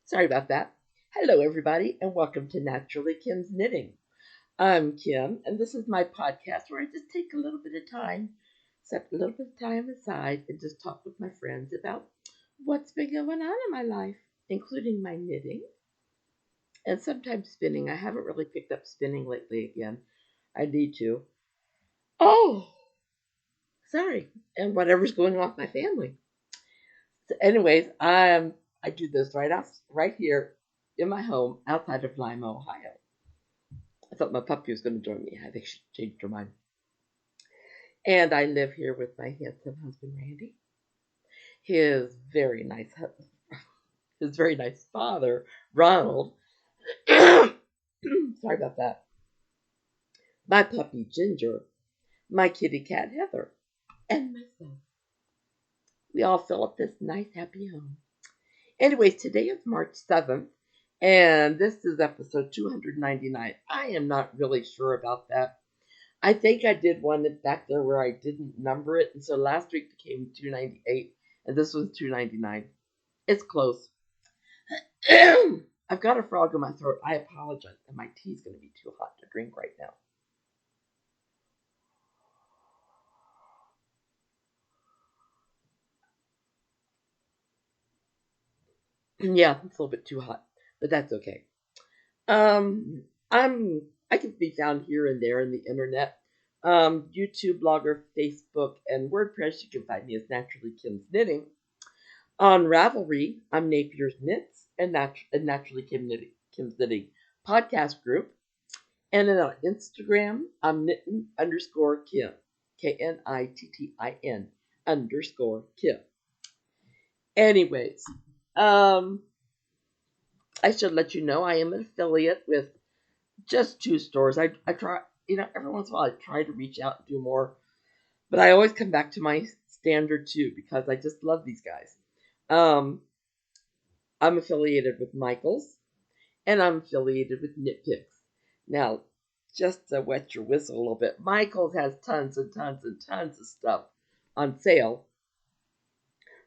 Sorry about that. Hello, everybody, and welcome to Naturally Kim's Knitting. I'm Kim, and this is my podcast where I just take a little bit of time, set a little bit of time aside, and just talk with my friends about what's been going on in my life, including my knitting and sometimes spinning. I haven't really picked up spinning lately again. I need to. Oh, sorry, and whatever's going on with my family. So anyways, I do this right here in my home outside of Lima, Ohio. I thought my puppy was going to join me. I think she changed her mind. And I live here with my handsome husband Randy, his very nice his very nice father Ronald. Sorry about that. My puppy Ginger, my kitty cat Heather, and myself. We all fill up this nice happy home. Anyways, today is March 7th, and this is episode 299. I am not really sure about that. I think I did one back there where I didn't number it, and so last week became 298, and this was 299. It's close. I've got a frog in my throat. I apologize, and my tea's going to be too hot to drink right now. Yeah, it's a little bit too hot, but that's okay. Um, I can be found here and there in the internet. YouTube, Blogger, Facebook, and WordPress. You can find me as Naturally Kim's Knitting. On Ravelry, I'm NapiersKnits and Naturally Kim's Knitting podcast group. And then on Instagram, I'm knitting_Kim, KNITTIN _Kim. Anyways, I should let you know I am an affiliate with just 2 stores. I try, every once in a while I try to reach out and do more, but I always come back to my standard 2 because I just love these guys. I'm affiliated with Michaels, and I'm affiliated with KnitPicks. Now, just to wet your whistle a little bit, Michaels has tons and tons and tons of stuff on sale.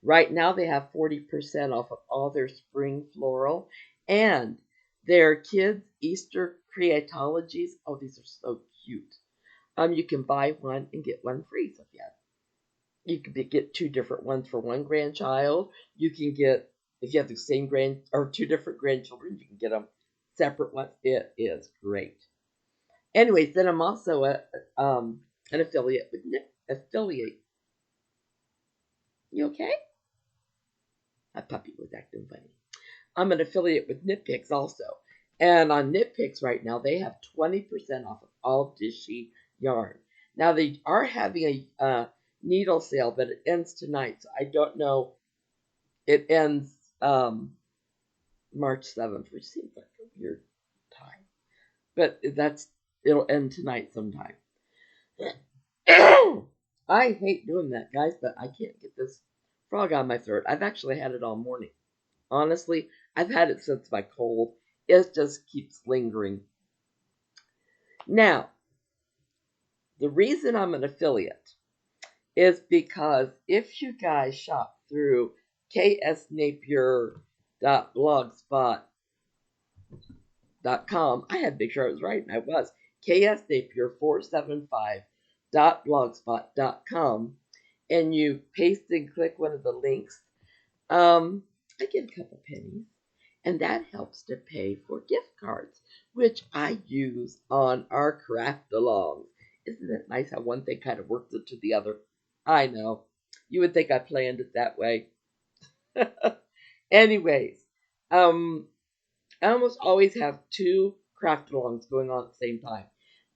Right now they have 40% off of all their spring floral and their kids' Easter creatologies. Oh, these are so cute. You can buy one and get one free. So you can get 2 different ones for one grandchild. You can get, if you have the same 2 different grandchildren, you can get them separate ones. It is great. Anyways, then I'm also an affiliate with Affiliate. You okay? My puppy was acting funny. I'm an affiliate with KnitPicks also. And on KnitPicks right now, they have 20% off of all Dishie yarn. Now, they are having a needle sale, but it ends tonight. So I don't know. It ends March 7th, which seems like a weird time. But it'll end tonight sometime. I hate doing that, guys, but I can't get this frog on my throat. I've actually had it all morning. Honestly, I've had it since my cold. It just keeps lingering. Now, the reason I'm an affiliate is because if you guys shop through ksnapier.blogspot.com, I had to make sure I was right, and I was. ksnapier475.blogspot.com, and you paste and click one of the links, I get a couple pennies, and that helps to pay for gift cards, which I use on our craft alongs. Isn't it nice how one thing kind of works into the other? I know. You would think I planned it that way. Anyways, I almost always have 2 craft alongs going on at the same time.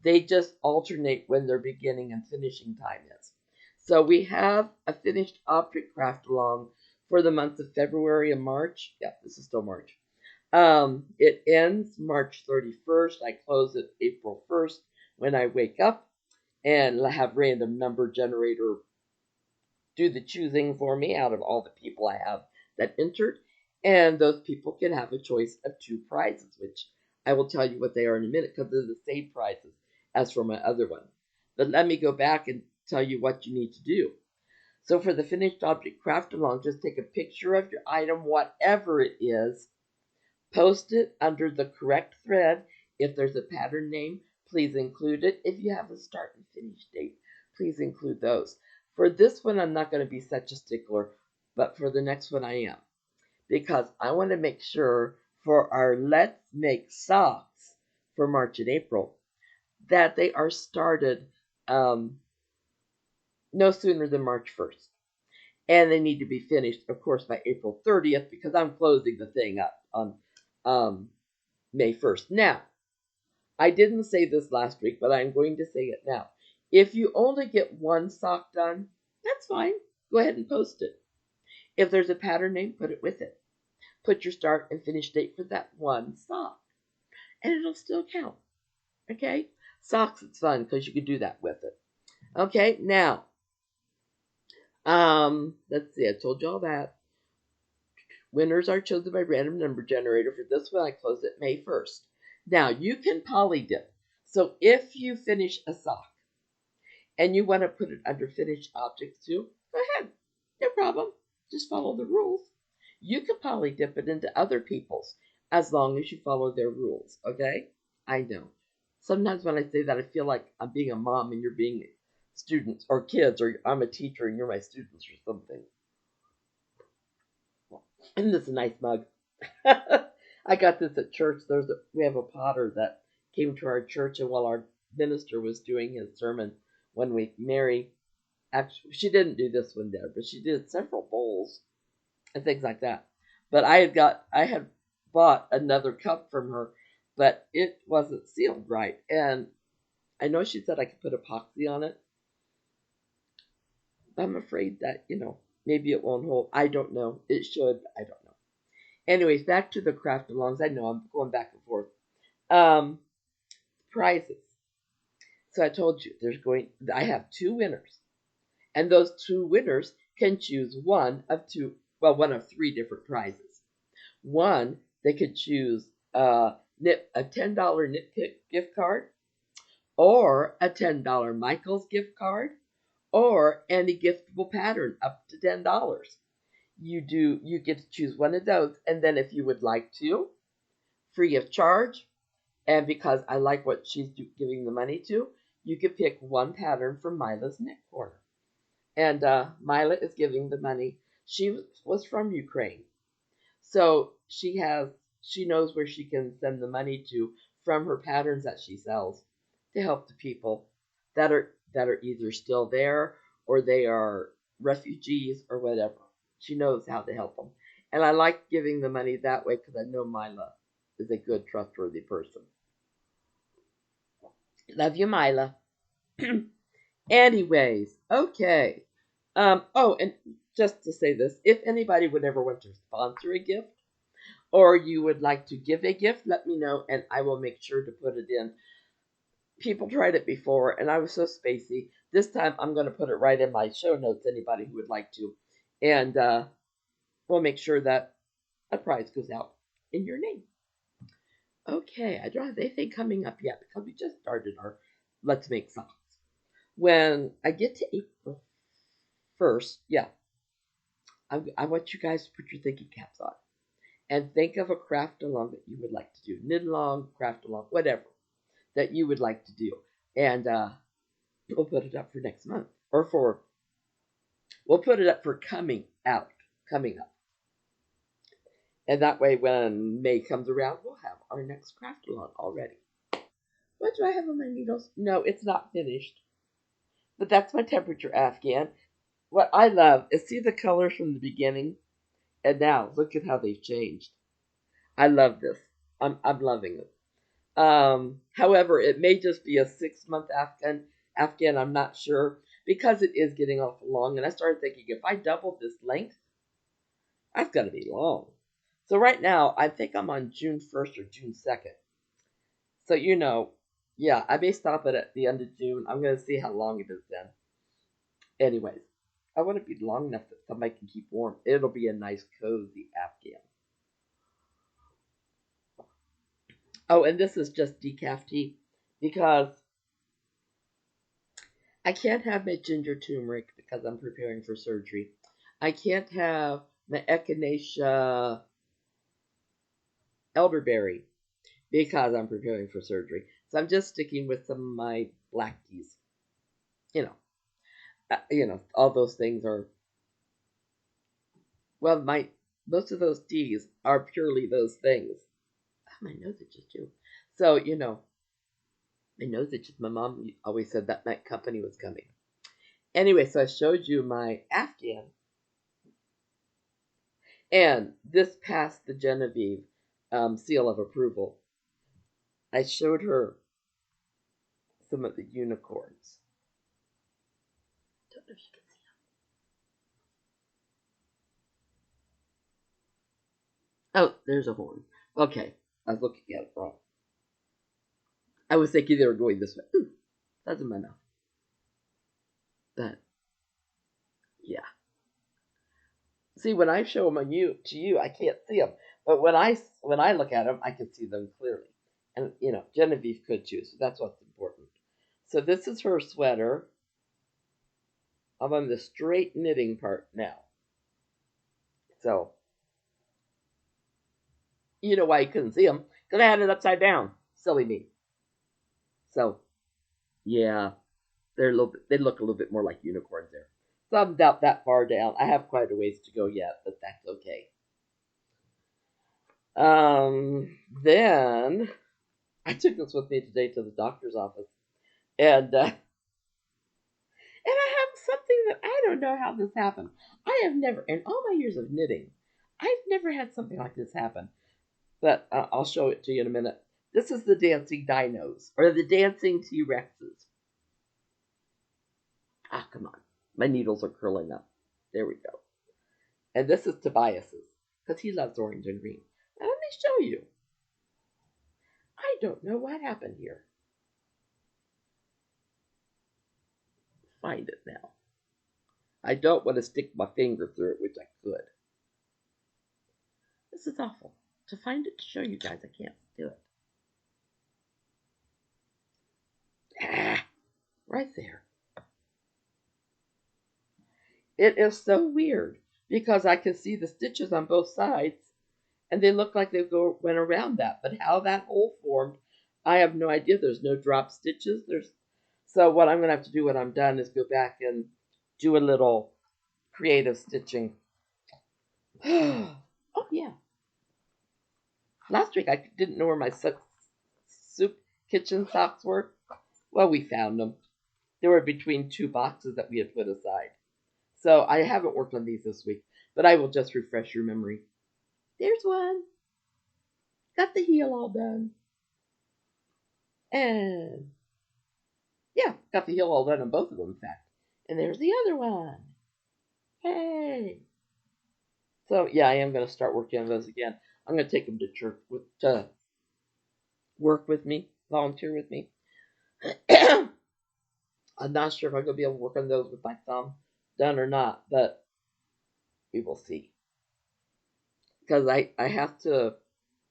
They just alternate when their beginning and finishing time is. So we have a finished object craft along for the months of February and March. Yeah, this is still March. It ends March 31st. I close it April 1st when I wake up and have random number generator do the choosing for me out of all the people I have that entered. And those people can have a choice of 2 prizes, which I will tell you what they are in a minute because they're the same prizes as for my other one. But let me go back and tell you what you need to do. So for the finished object craft along, just take a picture of your item, whatever it is, Post it under the correct thread. If there's a pattern name, please include it. If you have a start and finish date, please include those. For this one, I'm not going to be such a stickler, but for the next one I am. Because I want to make sure for our Let's Make Socks for March and April that they are started no sooner than March 1st. And they need to be finished, of course, by April 30th because I'm closing the thing up on May 1st. Now, I didn't say this last week, but I'm going to say it now. If you only get one sock done, that's fine. Go ahead and post it. If there's a pattern name, put it with it. Put your start and finish date for that one sock, and it'll still count. Okay? Socks, it's fun because you can do that with it. Okay, now, let's see, I told you all that. Winners are chosen by random number generator. For this one, I close it May 1st. Now, you can poly dip. So if you finish a sock and you want to put it under finished objects too, go ahead. No problem. Just follow the rules. You can poly dip it into other people's as long as you follow their rules, okay? I know. Sometimes when I say that, I feel like I'm being a mom and you're being students or kids, or I'm a teacher and you're my students or something. Isn't this a nice mug? I got this at church. We have a potter that came to our church, and while our minister was doing his sermon one week, Mary, actually, she didn't do this one there, but she did several bowls and things like that. But I had bought another cup from her, but it wasn't sealed right, and I know she said I could put epoxy on it. I'm afraid that maybe it won't hold. I don't know. It should. I don't know. Anyways, back to the craft alongs. I know I'm going back and forth. Prizes. So I told you I have 2 winners. And those 2 winners can choose one of 3 different prizes. One, they could choose a $10 NitPicks gift card, or a $10 Michaels gift card, or any giftable pattern up to $10. You get to choose one of those, and then if you would like to, free of charge, and because I like what she's giving the money to, you could pick one pattern from Mila's Knit Corner. And Mila is giving the money. She was from Ukraine, so she knows where she can send the money to from her patterns that she sells to help the people that are either still there or they are refugees or whatever. She knows how to help them. And I like giving the money that way because I know Mila is a good, trustworthy person. Love you, Mila. Anyways, okay. And just to say this, if anybody would ever want to sponsor a gift, or you would like to give a gift, let me know and I will make sure to put it in. People tried it before and I was so spacey. This time I'm going to put it right in my show notes, anybody who would like to. And we'll make sure that a prize goes out in your name. Okay, I don't have anything coming up yet because we just started our Let's Make Socks. When I get to April 1st, I want you guys to put your thinking caps on and think of a craft along that you would like to do. Knit along, craft along, whatever that you would like to do. And we'll put it up for next month. We'll put it up for coming up. And that way when May comes around, we'll have our next craft along already. What do I have on my needles? No, it's not finished. But that's my temperature Afghan. What I love is see the colors from the beginning, and now look at how they've changed. I love this. I'm loving it. However, it may just be a 6-month Afghan. I'm not sure because it is getting awful long. And I started thinking if I double this length, that's gonna be long. So right now, I think I'm on June 1st or June 2nd. So I may stop it at the end of June. I'm gonna see how long it is then. Anyways, I want to be long enough that somebody can keep warm. It'll be a nice, cozy Afghan. Oh, and this is just decaf tea because I can't have my ginger turmeric because I'm preparing for surgery. I can't have my echinacea elderberry because I'm preparing for surgery. So I'm just sticking with some of my black teas. All those things are, well, most of those teas are purely those things. Oh, my nose itches too. So, my nose itches. My mom always said that meant company was coming. Anyway, so I showed you my Afghan. And this passed the Genevieve seal of approval. I showed her some of the unicorns. Don't know if you can see them. Oh, there's a horn. Okay, I was looking at it wrong. I was thinking they were going this way. Ooh, that's in my mouth. But yeah. See, when I show them to you, I can't see them. But when I look at them, I can see them clearly. And Genevieve could too, so that's what's important. So this is her sweater. I'm on the straight knitting part now. So you know why you couldn't see them? Because I had it upside down. Silly me. So yeah, they look a little bit more like unicorns there. So I'm not that far down. I have quite a ways to go yet, but that's okay. Then I took this with me today to the doctor's office, and I have something that I don't know how this happened. I have never, in all my years of knitting, I've never had something like this happen. But I'll show it to you in a minute. This is the dancing dinos, or the dancing T-Rexes. Ah, come on. My needles are curling up. There we go. And this is Tobias's, because he loves orange and green. Now let me show you. I don't know what happened here. Find it now. I don't want to stick my finger through it, which I could. This is awful. To find it to show you guys, I can't do it. Ah, right there. It is so weird because I can see the stitches on both sides and they look like they went around that. But how that hole formed, I have no idea. There's no drop stitches. So what I'm going to have to do when I'm done is go back and do a little creative stitching. Oh, yeah. Last week I didn't know where my soup kitchen socks were. Well, we found them. They were between two boxes that we had put aside. So I haven't worked on these this week, but I will just refresh your memory. There's one. Got the heel all done. And yeah, got the heel all done on both of them, in fact. And there's the other one. Hey. So yeah, I am going to start working on those again. I'm going to take them to church to work with me, volunteer with me. I'm not sure if I'm going to be able to work on those with my thumb done or not, but we will see. Because I have to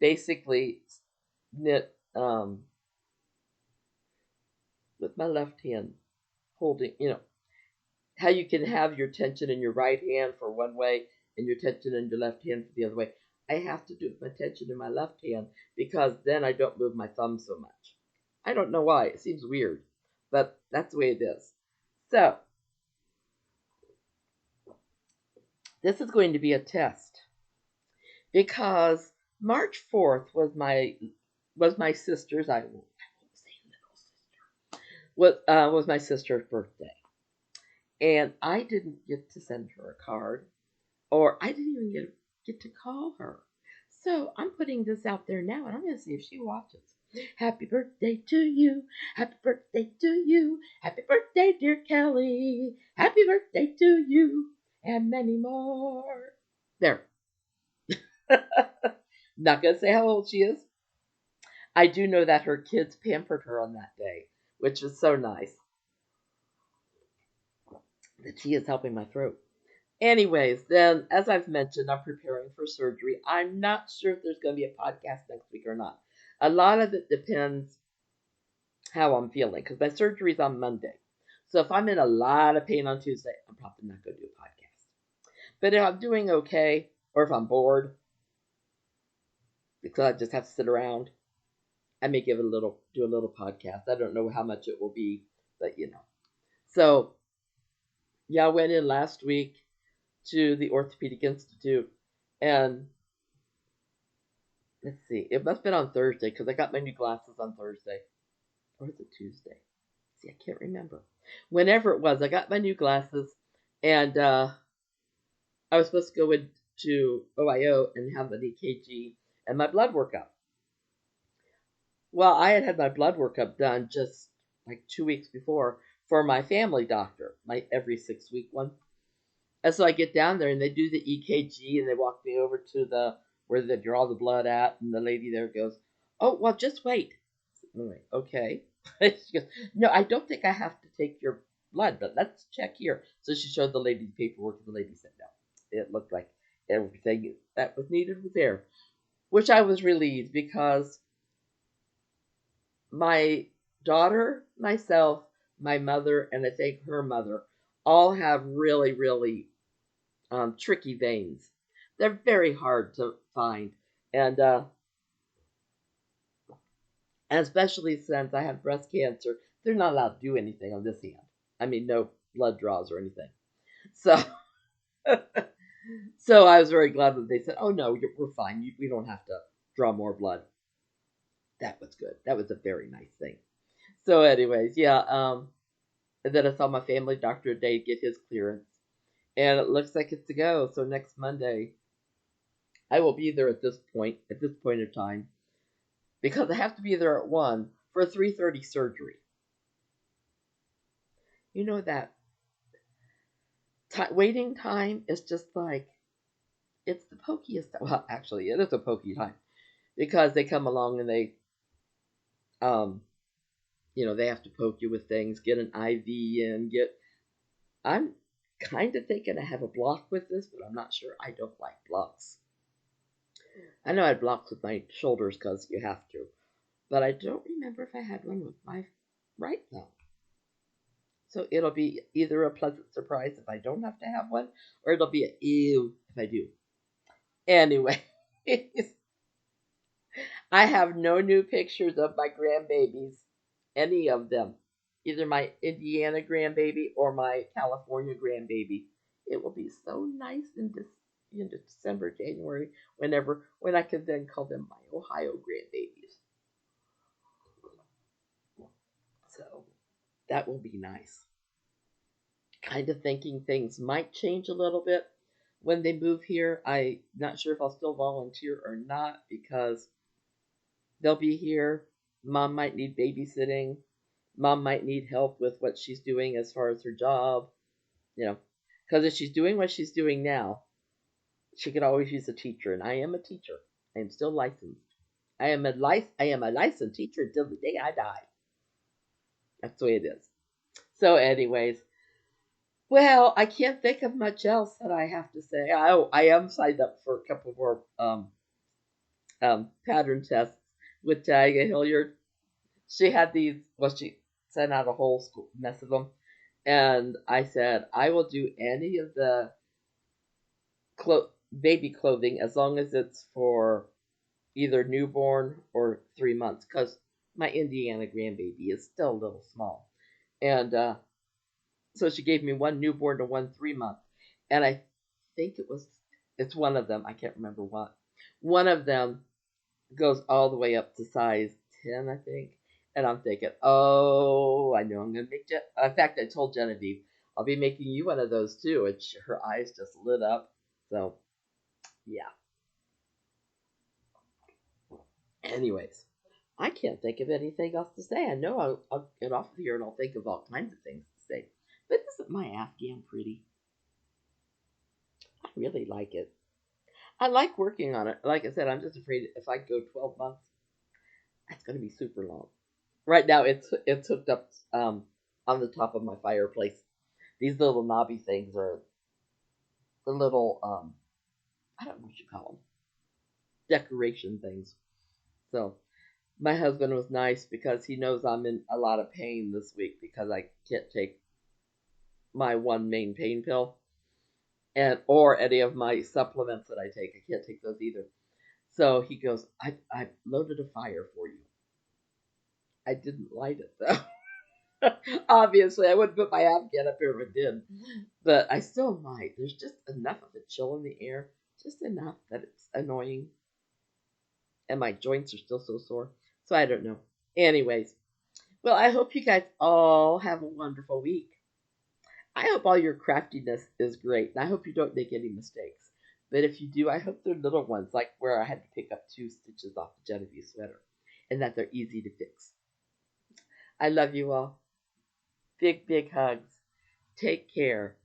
basically knit with my left hand, holding, how you can have your tension in your right hand for one way and your tension in your left hand for the other way. I have to do my tension in my left hand because then I don't move my thumb so much. I don't know why. It seems weird, but that's the way it is. So, this is going to be a test because March 4th was my sister's, I won't say little sister, was my sister's birthday. And I didn't get to send her a card, or I didn't even get to call her. So I'm putting this out there now, and I'm going to see if she watches. Happy birthday to you. Happy birthday to you. Happy birthday, dear Kelly. Happy birthday to you. And many more. There. Not going to say how old she is. I do know that her kids pampered her on that day, which was so nice. The tea is helping my throat. Anyways, then, as I've mentioned, I'm preparing for surgery. I'm not sure if there's going to be a podcast next week or not. A lot of it depends how I'm feeling, because my surgery's on Monday. So if I'm in a lot of pain on Tuesday, I'm probably not going to do a podcast. But if I'm doing okay, or if I'm bored, because I just have to sit around. I may do a little podcast. I don't know how much it will be, but So yeah, I went in last week to the Orthopedic Institute, and let's see, it must have been on Thursday because I got my new glasses on Thursday, or was it Tuesday? See, I can't remember. Whenever it was, I got my new glasses, and I was supposed to go into OIO and have an EKG and my blood workup. Well, I had my blood workup done just like 2 weeks before for my family doctor, my every 6 week one. And so I get down there and they do the EKG and they walk me over to the where they draw the blood at, and the lady there goes, "Oh, well, just wait." I'm like, "Okay." She goes, "No, I don't think I have to take your blood, but let's check here." So she showed the lady the paperwork, and the lady said no. It looked like everything that was needed was there, which I was relieved because my daughter, myself, my mother, and I think her mother all have really, really tricky veins. They're very hard to find, and especially since I have breast cancer, they're not allowed to do anything on this hand. I mean, no blood draws or anything. So, so I was very glad that they said, "Oh no, we're fine. We don't have to draw more blood." That was good. That was a very nice thing. So, anyways, yeah. And then I saw my family doctor today get his clearance, and it looks like it's to go. So next Monday, I will be there at this point. At this point in time, because I have to be there at 1 for a 3:30 surgery. You know that waiting time is just like it's the pokiest. Well, actually, it is a pokey time because they come along and um, they have to poke you with things, get an IV in, get. I'm kind of thinking I have a block with this, but I'm not sure. I don't like blocks. I know I had blocks with my shoulders because you have to, but I don't remember if I had one with my right thumb. So it'll be either a pleasant surprise if I don't have to have one, or it'll be a ew if I do. Anyway, I have no new pictures of my grandbabies, any of them, either my Indiana grandbaby or my California grandbaby. It will be so nice in December, January, when I can then call them my Ohio grandbabies. So that will be nice. Kind of thinking things might change a little bit when they move here. I'm not sure if I'll still volunteer or not because they'll be here. Mom might need babysitting. Mom might need help with what she's doing as far as her job, you know. Because if she's doing what she's doing now, she could always use a teacher, and I am a teacher. I am still licensed. I am a licensed teacher until the day I die. That's the way it is. So, anyways, well, I can't think of much else that I have to say. I am signed up for a couple more pattern tests with Taya Hilliard. She had these. Well, she sent out a whole school mess of them, and I said I will do any of the baby clothing as long as it's for either newborn or 3 months, because my Indiana grandbaby is still a little small, and so she gave me one newborn to one 3 month, and I think it's one of them. I can't remember what. One of them goes all the way up to size 10, I think. And I'm thinking, oh, I know I'm going to make it. In fact, I told Genevieve, I'll be making you one of those too. And her eyes just lit up. So, yeah. Anyways, I can't think of anything else to say. I know I'll get off of here and I'll think of all kinds of things to say. But isn't my Afghan pretty? I really like it. I like working on it. Like I said, I'm just afraid if I go 12 months, that's going to be super long. Right now, it's hooked up on the top of my fireplace. These little knobby things are the little I don't know what you call them, decoration things. So my husband was nice because he knows I'm in a lot of pain this week because I can't take my one main pain pill and or any of my supplements that I take. I can't take those either. So he goes, I loaded a fire for you. I didn't light it though. Obviously, I wouldn't put my Afghan up here if I did. But I still might. There's just enough of a chill in the air, just enough that it's annoying. And my joints are still so sore. So I don't know. Anyways, well, I hope you guys all have a wonderful week. I hope all your craftiness is great, and I hope you don't make any mistakes. But if you do, I hope they're little ones, like where I had to pick up 2 stitches off the Genevieve sweater, and that they're easy to fix. I love you all. Big, big hugs. Take care,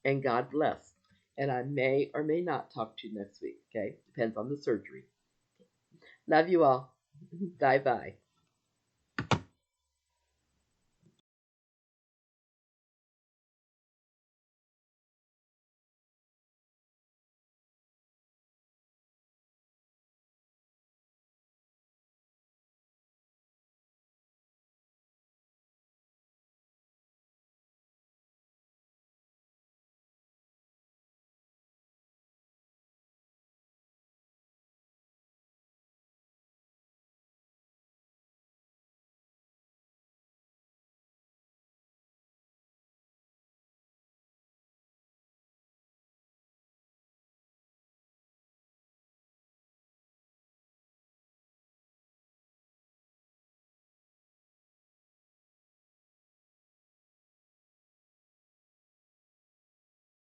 and God bless. And I may or may not talk to you next week, okay? Depends on the surgery. Love you all. Bye bye.